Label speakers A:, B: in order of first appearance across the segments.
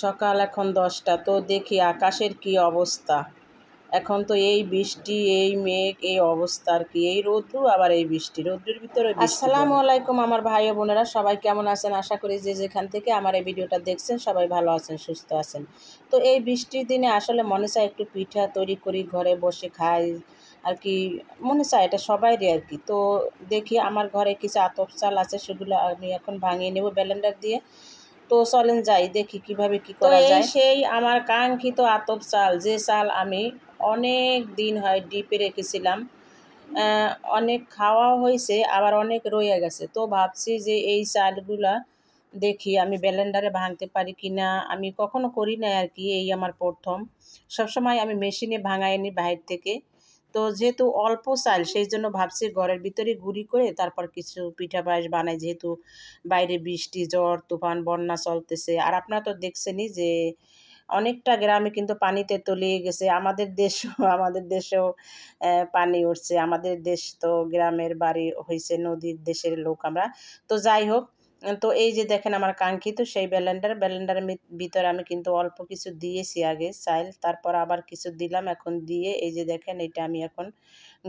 A: সকাল এখন 10টা। তো দেখি আকাশের কি অবস্থা। এখন তো এই বৃষ্টি, এই মেঘ, এই অবস্থা আর কি। এই রৌদ্র আবার এই বৃষ্টি, রৌদ্রের ভিতরে বৃষ্টি। আসসালামু আলাইকুম আমার ভাই ও বোনেরা, সবাই কেমন আছেন? আশা করি যে যেখান থেকে আমার এই ভিডিওটা দেখছেন সবাই ভালো আছেন, সুস্থ আছেন। তো এই বৃষ্টির দিনে আসলে মনে চায় একটু পিঠা তৈরি করি, ঘরে বসে খাই আর কি, মনে চায় এটা সবাইরই আর কি। তো দেখি আমার ঘরে কিছু আতপ চাল আছে, সেগুলো আমি এখন ভাঙিয়ে নেব ব্লেন্ডার দিয়ে। তো চলেন যাই দেখি কিভাবে কি করা যায়। সেই আমার কাঙ্ক্ষিত আতপ চাল, যে চাল আমি অনেক দিন হয় ডিপে রেখেছিলাম, অনেক খাওয়াও হয়েছে, আবার অনেক রয়ে গেছে। তো ভাবছি যে এই চালগুলা দেখি আমি ব্লেন্ডারে ভাঙতে পারি কি না। আমি কখনো করি না আর কি, এই আমার প্রথম। সবসময় আমি মেশিনে ভাঙাই নি বাইরে থেকে। তো যেহেতু অল্প চাল, সেই জন্য ভাবছি ঘরের ভিতরে গুঁড়ি করে তারপর কিছু পিঠা পায়েস বানাই, যেহেতু বাইরে বৃষ্টি, ঝড় তুফান, বন্যা চলতেছে। আর আপনারা তো দেখছেনই যে অনেকটা গ্রামে কিন্তু পানিতে তলিয়ে গেছে। আমাদের দেশেও পানি উঠছে। আমাদের দেশ তো গ্রামের বাড়ি হয়েছে, নদীর দেশের লোক আমরা। তো যাই হোক, তো এই যে দেখেন আমার কাঙ্ক্ষিত সেই ব্লেন্ডারের ভিতরে আমি কিন্তু অল্প কিছু দিয়েছি আগে চাল, তারপর আবার কিছু দিলাম, এখন দিয়ে এই যে দেখেন এটা আমি এখন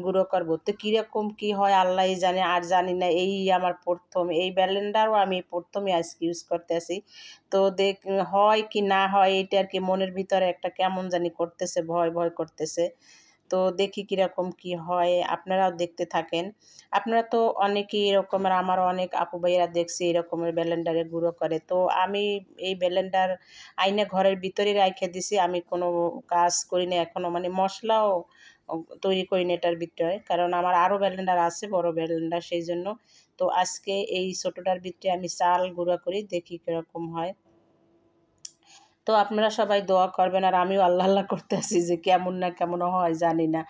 A: গুঁড়ো করবো। তো কীরকম কী হয় আল্লাহই জানে, আর জানি না। এই আমার প্রথম এই ব্লেন্ডারও আমি প্রথমে আজকে ইউজ করতে আসি। তো হয় কি না হয় এটা আর কি, মনের ভিতরে একটা কেমন জানি করতেছে, ভয় ভয় করতেছে। তো দেখি কীরকম কি হয়, আপনারাও দেখতে থাকেন। আপনারা তো অনেকেই এরকমের, আমারও অনেক আপু ভাইয়েরা দেখছি এরকমের ব্লেন্ডারে গুঁড়ো করে। তো আমি এই ব্লেন্ডার আইনে ঘরের ভিতরে রাইখে দিছি, আমি কোনো কাজ করি না এখনও, মানে মশলাও তৈরি করি না এটার ভিতরে, কারণ আমার আরও ব্লেন্ডার আছে, বড় ব্লেন্ডার, সেই জন্য। তো আজকে এই ছোটোটার ভিতরে আমি চাল গুঁড়ো করি, দেখি কীরকম হয়। তো আপনারা সবাই দোয়া করবেন, আর আমিও আল্লাহ আল্লাহ করতে আছি যে কেমন না কেমন হয় জানি না,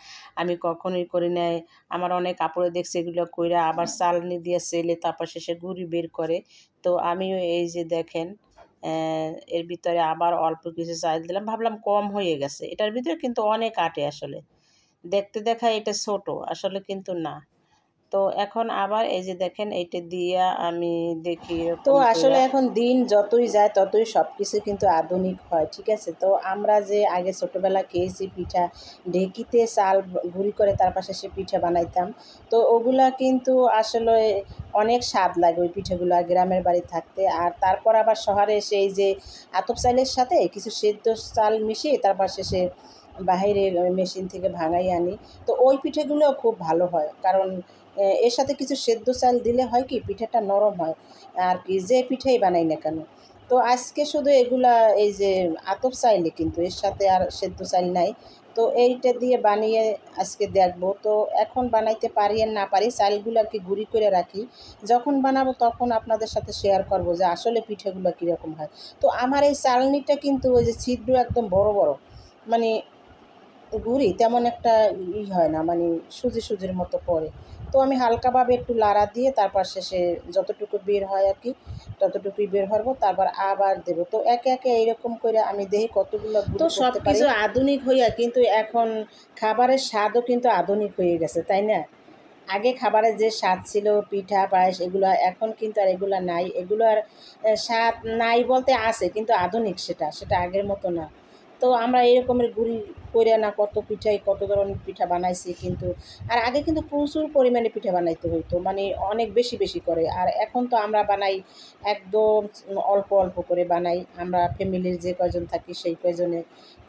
A: আমি কখনোই করি নাই। আমার অনেক আপুরে দেখছি এগুলো কইরা আবার চালনি দিয়ে সেলে তারপর শেষে গুঁড়ি বের করে। তো আমিও এই যে দেখেন এর ভিতরে আবার অল্প কিছু চাল দিলাম, ভাবলাম কম হয়ে গেছে। এটার ভিতরে কিন্তু অনেক আটে আসলে, দেখতে দেখায় এটা ছোট, আসলে কিন্তু না। তো এখন আবার এই যে দেখেন এইটা দিয়া আমি দেখি তো আসলে এখন দিন যতই যায় ততই সব কিছু কিন্তু আধুনিক হয়, ঠিক আছে। তো আমরা যে আগে ছোটোবেলা খেয়েছি পিঠা, ঢেঁকিতে চাল গুঁড়ি করে তার পাশে সে পিঠা বানাইতাম, তো ওগুলা কিন্তু আসলে অনেক স্বাদ লাগে ওই পিঠাগুলো গ্রামের বাড়ি থাকতে। আর তারপর আবার শহরে এসে এই যে আতপ চালের সাথে কিছু সেদ্ধ চাল মিশিয়ে তারপর শেষে বাহিরের মেশিন থেকে ভাঙাই আনি। তো ওই পিঠেগুলোও খুব ভালো হয়, কারণ এর সাথে কিছু সেদ্ধ চাল দিলে হয় কি পিঠাটা নরম হয় আর কি, যে পিঠাই বানাই না কেন। তো আজকে শুধু এগুলা এই যে আতপ চাইলে, কিন্তু এর সাথে আর সেদ্ধ চাল নাই। তো এইটা দিয়ে বানিয়ে আজকে দেখবো। তো এখন বানাইতে পারি আর না পারি, চালগুলো আর কি গুঁড়ি করে রাখি, যখন বানাবো তখন আপনাদের সাথে শেয়ার করব যে আসলে পিঠেগুলো কীরকম হয়। তো আমার এই চালনিটা কিন্তু ওই যে ছিদ্র একদম বড় বড়, মানে গুঁড়ি তেমন একটা হয় না, মানে সুজির মতো পড়ে। তো আমি হালকাভাবে একটু লাড়া দিয়ে তারপর শেষে যতটুকু বের হয় আর কি ততটুকুই বের করবো, তারপর আবার দেবো। তো একে একে এইরকম করে আমি দেখি কতগুলো গুঁড়ি করতে পারি। তো সব কিছু আধুনিক হইয়া কিন্তু এখন খাবারের স্বাদও কিন্তু আধুনিক হয়ে গেছে, তাই না? আগে খাবারের যে স্বাদ ছিল, পিঠা পায়েস এগুলো, এখন কিন্তু আর এগুলো নাই। এগুলো আর স্বাদ নাই বলতে আছে, কিন্তু আধুনিক সেটা আগের মতো না। তো আমরা এরকমের গুঁড়ি কইরা না কত পিঠাই, কত ধরনের পিঠা বানাইছি কিন্তু। আর আগে কিন্তু প্রচুর পরিমাণে পিঠা বানাইতে হইতো, মানে অনেক বেশি বেশি করে। আর এখন তো আমরা বানাই একদম অল্প অল্প করে বানাই, আমরা ফ্যামিলির যে কয়জন থাকি সেই কয়জনে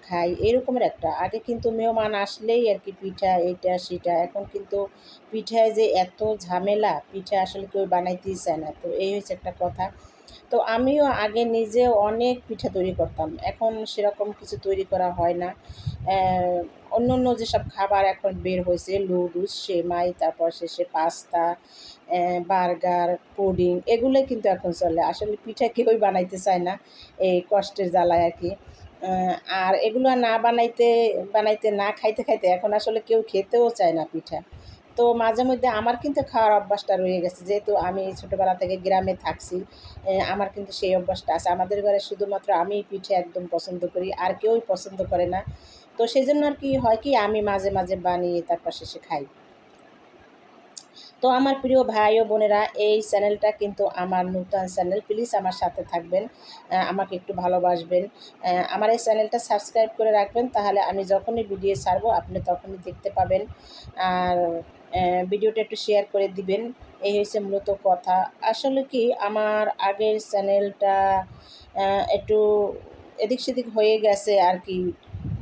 A: খাই, এরকমের একটা। আগে কিন্তু মেহমান আসলেই আর কি পিঠা এইটা সেটা, এখন কিন্তু পিঠায় যে এত ঝামেলা, পিঠা আসলে কেউ বানাইতেই চায় না। তো এই হচ্ছে একটা কথা। তো আমিও আগে নিজে অনেক পিঠা তৈরি করতাম, এখন সেরকম কিছু তৈরি করা হয় না। অন্য অন্য যেসব খাবার এখন বের হয়েছে, লুডুস, সেমাই, তারপর শেষে পাস্তা, বার্গার, পুডিং, এগুলোই কিন্তু এখন চলে। আসলে পিঠা কেউই বানাইতে চায় না, এই কষ্টের জ্বালায় আর কি। আর এগুলো না বানাইতে বানাইতে না খাইতে খাইতে এখন আসলে কেউ খেতেও চায় না পিঠা। তো মাঝে মধ্যে আমার কিন্তু খাওয়ার অভ্যাসটা রয়ে গেছে, যেহেতু আমি ছোটোবেলা থেকে গ্রামে থাকছি, আমার কিন্তু সেই অভ্যাসটা আছে। আমাদের ঘরে শুধুমাত্র আমিই পিঠে একদম পছন্দ করি, আর কেউই পছন্দ করে না। তো সেই জন্য আর কি হয় কি, আমি মাঝে মাঝে বানিয়ে তারপর শেষে খাই। তো আমার প্রিয় ভাই ও বোনেরা, এই চ্যানেলটা কিন্তু আমার নতুন চ্যানেল, প্লিজ আমার সাথে থাকবেন, আমাকে একটু ভালোবাসবেন, আমার এই চ্যানেলটা সাবস্ক্রাইব করে রাখবেন, তাহলে আমি যখনই ভিডিও ছাড়বো আপনি তখনই দেখতে পাবেন। আর ভিডিওটা একটু শেয়ার করে দিবেন। এই হয়েছে মূলত কথা। আসলে কি, আমার আগের চ্যানেলটা একটু এদিক সেদিক হয়ে গেছে আর কি।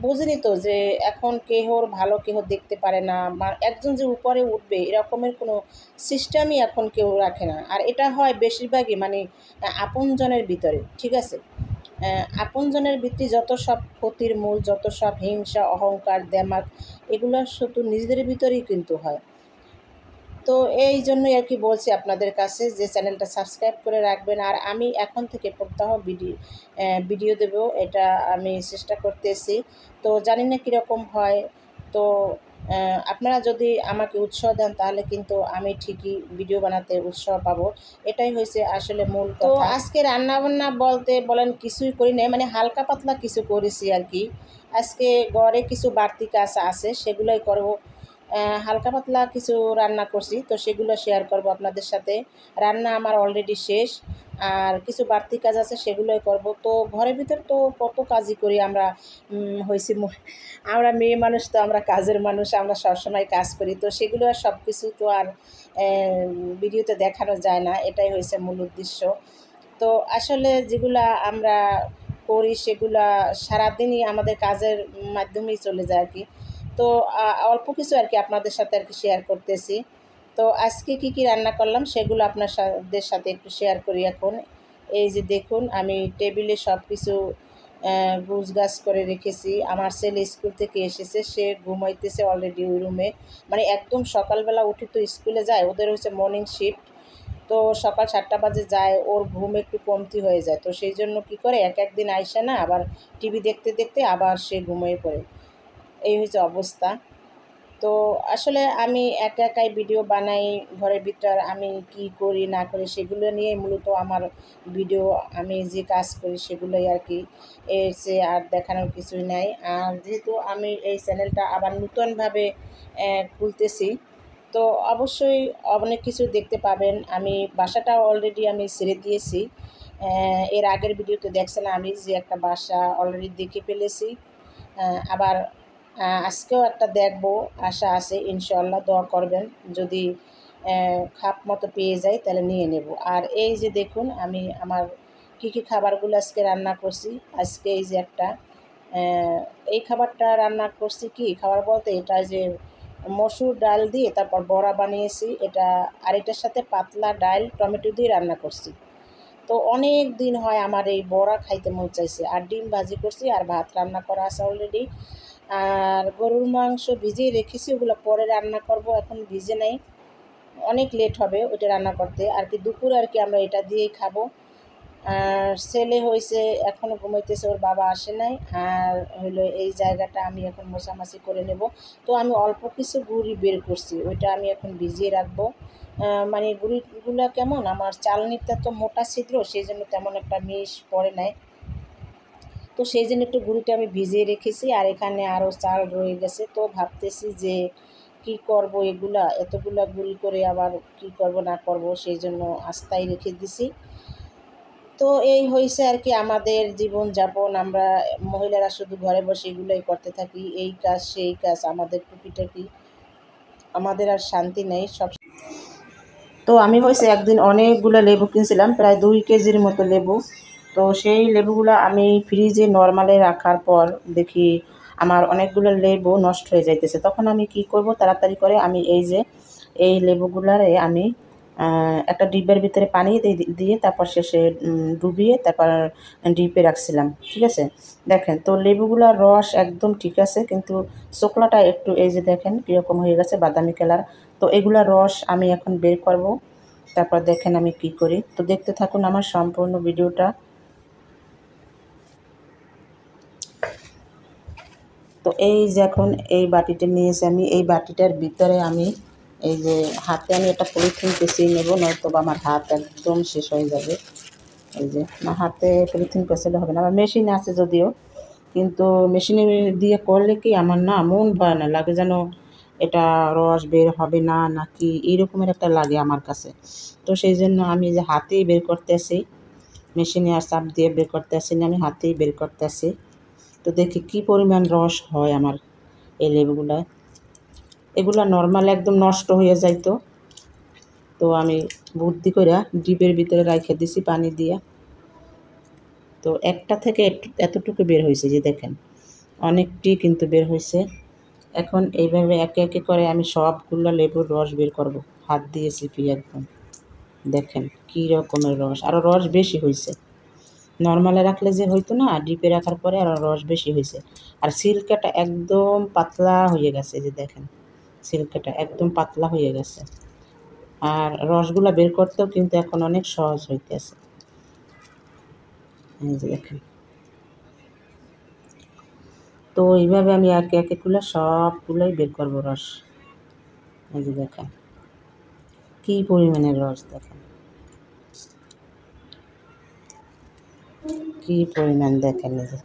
A: বুঝিনি তো যে এখন কেহর ভালো কেহ দেখতে পারে না, একজন যে উপরে উঠবে এরকমের কোনো সিস্টেমই এখন কেউ রাখে না। আর এটা হয় বেশিরভাগই মানে আপনজনের ভিতরে, ঠিক আছে। আপনজনের ভিত্তি যত সব ক্ষতির মূল, যত সব হিংসা, অহংকার, দেমাগ, এগুলো শুধু নিজেদের ভিতরেই কিন্তু হয়। তো এই জন্যই আর কি বলছি আপনাদের কাছে যে চ্যানেলটা সাবস্ক্রাইব করে রাখবেন। আর আমি এখন থেকে প্রত্যহ ভিডিও দেব, এটা আমি চেষ্টা করতেছি। তো জানি না কীরকম হয়। তো আপনারা যদি আমাকে উৎসাহ দেন তাহলে কিন্তু আমি ঠিকই ভিডিও বানাতে উৎসাহ পাবো। এটাই হয়েছে আসলে মূল কথা। তো আজকে রান্নাবান্না বলতে বলেন কিছুই করি নাই, মানে হালকা পাতলা কিছু করেছি আর কি। আজকে ঘরে কিছু বাড়তি কাজ আছে, সেগুলোই করব। হালকা পাতলা কিছু রান্না করছি, তো সেগুলো শেয়ার করব আপনাদের সাথে। রান্না আমার অলরেডি শেষ, আর কিছু বাড়তি কাজ আছে সেগুলোই করব। তো ঘরের ভিতর তো কত কাজই করি আমরা, হয়েছি আমরা মেয়ে মানুষ, তো আমরা কাজের মানুষ, আমরা সবসময় কাজ করি। তো সেগুলো আর সব কিছু তো আর ভিডিওতে দেখানো যায় না, এটাই হয়েছে মূল উদ্দেশ্য। তো আসলে যেগুলা আমরা করি সেগুলা সারাদিনই আমাদের কাজের মাধ্যমেই চলে যায় আর কি। তো অল্প কিছু আর কি আপনাদের সাথে আর কি শেয়ার করতেছি। তো আজকে কি কি রান্না করলাম সেগুলো আপনাদের সাথে একটু শেয়ার করি এখন। এই যে দেখুন, আমি টেবিলে সব কিছু গুছগাছ করে রেখেছি। আমার ছেলে স্কুল থেকে এসেছে, সে ঘুমাইতেছে অলরেডি ওই রুমে। মানে একদম সকালবেলা উঠে তো স্কুলে যায়, ওদের হচ্ছে মর্নিং শিফট। তো সকাল 7টা বাজে যায়, ওর ঘুম একটু কমতি হয়ে যায়। তো সেই জন্য কী করে, এক দিন আইসে না, আবার টিভি দেখতে দেখতে আবার সে ঘুমিয়ে পড়ে। এই হচ্ছে অবস্থা। তো আসলে আমি একা একাই ভিডিও বানাই ঘরের ভিতর, আমি কি করি না করি সেগুলো নিয়ে মূলত আমার ভিডিও, আমি যে কাজ করি সেগুলোই আর কি। এর চেয়ে আর দেখানোর কিছুই নাই। আর যেহেতু আমি এই চ্যানেলটা আবার নতুনভাবে খুলতেছি, তো অবশ্যই অনেক কিছু দেখতে পাবেন। আমি বাসাটা অলরেডি আমি ছেড়ে দিয়েছি। এর আগের ভিডিওতে দেখছেন আমি যে একটা বাসা অলরেডি দেখে ফেলেছি। আবার আজকেও একটা দেখব, আশা আছে ইনশাআল্লাহ, দোয়া করবেন। যদি খাপ মতো পেয়ে যাই তাহলে নিয়ে নেব। আর এই যে দেখুন, আমি আমার কী কী খাবারগুলো আজকে রান্না করছি। আজকে এই যে একটা এই খাবারটা রান্না করছি, কি খাবার বলতে, এটা যে মসুর ডাল দিয়ে তারপর বড়া বানিয়েছি এটা, আর এটার সাথে পাতলা ডাল টমেটো দিয়ে রান্না করছি। তো অনেক দিন হয় আমার এই বড়া খাইতে মন চাইছে। আর ডিম ভাজি করছি, আর ভাত রান্না করা আছে অলরেডি। আর গরুর মাংস ভিজিয়ে রেখেছি, ওগুলো পরে রান্না করব, এখন ভিজে নেই, অনেক লেট হবে ওটা রান্না করতে আর কি। দুপুর আর কি আমরা এটা দিয়েই খাবো। আর ছেলে হয়েছে এখনও ঘুমাইতেছে, ওর বাবা আসে নাই। আর হইলো এই জায়গাটা আমি এখন মোছামাছি করে নেব। তো আমি অল্প কিছু গুঁড়ি বের করছি, ওইটা আমি এখন ভিজিয়ে রাখবো। মানে গুঁড়িগুলো কেমন, আমার চালনিটা তো মোটা ছিদ্র, সেই জন্য তেমন একটা মিশ পড়ে নেয়। তো সেই জন্য একটু গুঁড়িটা আমি ভিজিয়ে রেখেছি। আর এখানে আরও চাল রয়ে গেছে, তো ভাবতেছি যে কি করব, এতগুলা গুঁড়ি করে আবার কি করব না করব, সেই জন্য আস্তায় রেখে দিছি। তো এই হয়েছে আর কি আমাদের জীবনযাপন। আমরা মহিলারা শুধু ঘরে বসে এগুলোই করতে থাকি, এই কাজ সেই কাজ, আমাদের টুকিটাকি, আমাদের আর শান্তি নেই সব। তো আমি হয়েছে একদিন অনেকগুলো লেবু কিনছিলাম, প্রায় 2 কেজির মতো লেবু। তো সেই লেবুগুলো আমি ফ্রিজে নরমালে রাখার পর দেখি আমার অনেকগুলো লেবু নষ্ট হয়ে যাইতেছে। তখন আমি কি করব, তাড়াতাড়ি করে আমি এই লেবুগুলারে আমি একটা ডিব্বার ভিতরে পানি দিয়ে তারপর শেষে ডুবিয়ে তারপর ডিপে রাখছিলাম, ঠিক আছে। দেখেন তো লেবুগুলার রস একদম ঠিক আছে, কিন্তু চোকলাটা একটু এই যে দেখেন কীরকম হয়ে গেছে, বাদামি কালার। তো এগুলার রস আমি এখন বের করব, তারপর দেখেন আমি কি করি। তো দেখতে থাকুন আমার সম্পূর্ণ ভিডিওটা। তো এই যে এখন এই বাটিটা নিয়েছি আমি, এই বাটিটার ভিতরে আমি এই যে হাতে আমি একটা পলিথিন পেঁচিয়ে নেব, নয়তো বা আমার হাত একদম শেষ হয়ে যাবে। এই যে না, হাতে পলিথিন পেঁচালে হবে না, আমার মেশিন আছে যদিও, কিন্তু মেশিনে দিয়ে করলে কি আমার না মন ভয় না লাগে, যেন এটা রস বের হবে না নাকি এইরকমের একটা লাগে আমার কাছে। তো সেই জন্য আমি যে হাতেই বের করতেছি, মেশিনে আর চাপ দিয়ে বের করতেছি না, আমি হাতেই বের করতেছি। তো দেখি কি পরিমাণ রস হয় আমার এই লেবুগুলায়। এগুলা নর্মাল একদম নষ্ট হয়ে যাইতো, তো আমি বুদ্ধি করে ডিপের ভিতরে রাইখে দিছি পানি দিয়া। তো একটা থেকে এতটুকু বের হয়েছে, যে দেখেন অনেকটি কিন্তু বের হয়েছে। এখন এইভাবে একে একে করে আমি সবগুলো লেবুর রস বের করব, হাত দিয়ে চিপি একদম। দেখেন কী রকমের রস, আরও রস বেশি হয়েছে। নর্মালে রাখলে যে হইতো না, ডিপে রাখার পরে আরও রস বেশি হয়েছে। আর সিল্কাটা একদম পাতলা হয়ে গেছে, যে দেখেন সিল্কাটা একদম পাতলা হয়ে গেছে। আর রসগুলা বের করতেও কিন্তু এখন অনেক সহজ হইতেছে। এই যে দেখেন। তো এইভাবে আমি একে একে খুলে সবগুলোই বের করবো রস। এই যে দেখেন কী পরিমাণের রস, দেখেন কী পরিমাণ, দেখেন এই যে।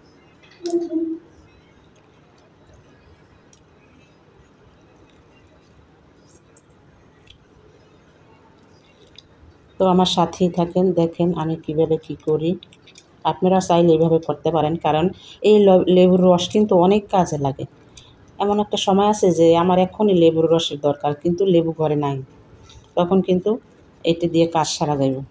A: তো আমার সাথেই থাকেন, দেখেন আমি কিভাবে কি করি। আপনারা চাইলে এইভাবে করতে পারেন, কারণ এই লেবুর রস কিন্তু অনেক কাজে লাগে। এমন একটা সময় আছে যে আমার এখনই লেবুর রসের দরকার, কিন্তু লেবু ঘরে নাই, তখন কিন্তু এটা দিয়ে কাজ সারা যাবে।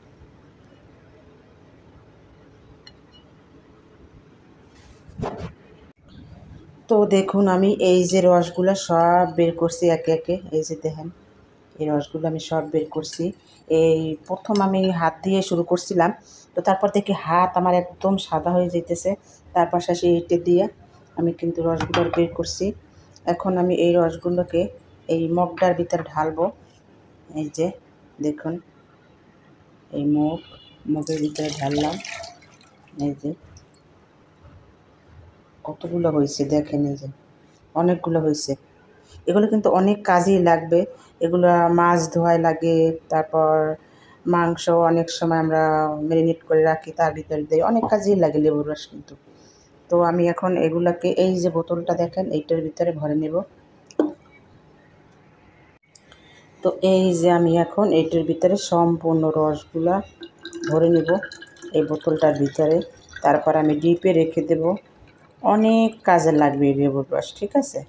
A: তো দেখুন আমি এই যে রসগুলো সব বের করছি একে একে, এই যে দেখেন এই রসগুলো আমি সব বের করছি। এই প্রথম আমি হাত দিয়ে শুরু করছিলাম, তো তারপর দেখি হাত আমার একদম সাদা হয়ে যেতেছে। তারপর শেষে এইটা দিয়ে আমি কিন্তু রসগুলো বের করছি। এখন আমি এই রসগুলোকে এই মগটার ভিতরে ঢালবো। এই যে দেখুন এই মগের ভিতরে ঢাললাম। এই যে কতগুলো হয়েছে দেখেন, এই যে অনেকগুলো হয়েছে। এগুলো কিন্তু অনেক কাজেই লাগবে। এগুলো মাছ ধোয়ায় লাগে, তারপর মাংস অনেক সময় আমরা ম্যারিনেট করে রাখি, তার ভিতরে দিই, অনেক কাজেই লাগে লেবুর রস কিন্তু। তো আমি এখন এগুলাকে এই যে বোতলটা দেখেন এইটার ভিতরে ভরে নেব। তো এই যে আমি এখন এইটার ভিতরে সম্পূর্ণ রসগুলা ভরে নেব এই বোতলটার ভিতরে। তারপর আমি ডিপে রেখে দেব। অনেক কাজে লাগবে এই লেবুর রস, ঠিক আছে।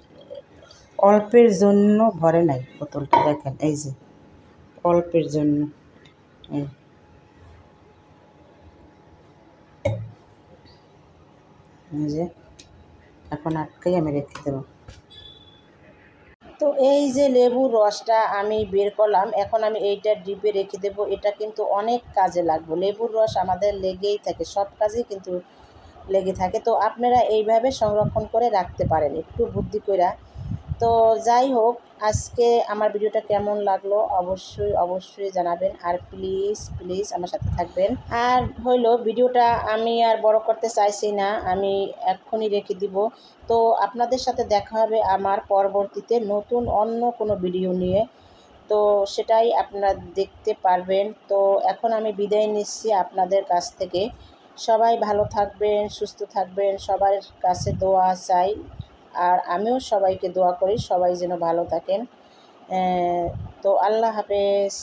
A: অল্পের জন্য ভরে নাই বোতলটা, দেখেন এই যে অল্পের জন্য। এই যে এখন আটকেই আমি রেখে দেবো। তো এই যে লেবুর রসটা আমি বের করলাম, এখন আমি এইটা ডিপে রেখে দেবো। এটা কিন্তু অনেক কাজে লাগবে, লেবুর রস আমাদের লেগেই থাকে, সব কাজেই কিন্তু লেগে থাকে। তো আপনারা এইভাবে সংরক্ষণ করে রাখতে পারেন একটু বুদ্ধি কইরা। তো যাই হোক, আজকে আমার ভিডিওটা কেমন লাগলো অবশ্যই অবশ্যই জানাবেন। আর প্লিজ প্লিজ আমার সাথে থাকবেন। আর হইলো ভিডিওটা আমি আর বড় করতে চাইছি না, আমি এক্ষুনি রেখে দিব। তো আপনাদের সাথে দেখা হবে আমার পরবর্তীতে নতুন অন্য কোনো ভিডিও নিয়ে। তো সেটাই আপনারা দেখতে পারবেন। তো এখন আমি বিদায় নিচ্ছি আপনাদের কাছ থেকে। সবাই ভালো থাকবেন, সুস্থ থাকবেন, সবার কাছে দোয়া চাই। আর আমিও সবাইকে দোয়া করি সবাই যেন ভালো থাকেন। তো আল্লাহ হাফেজ।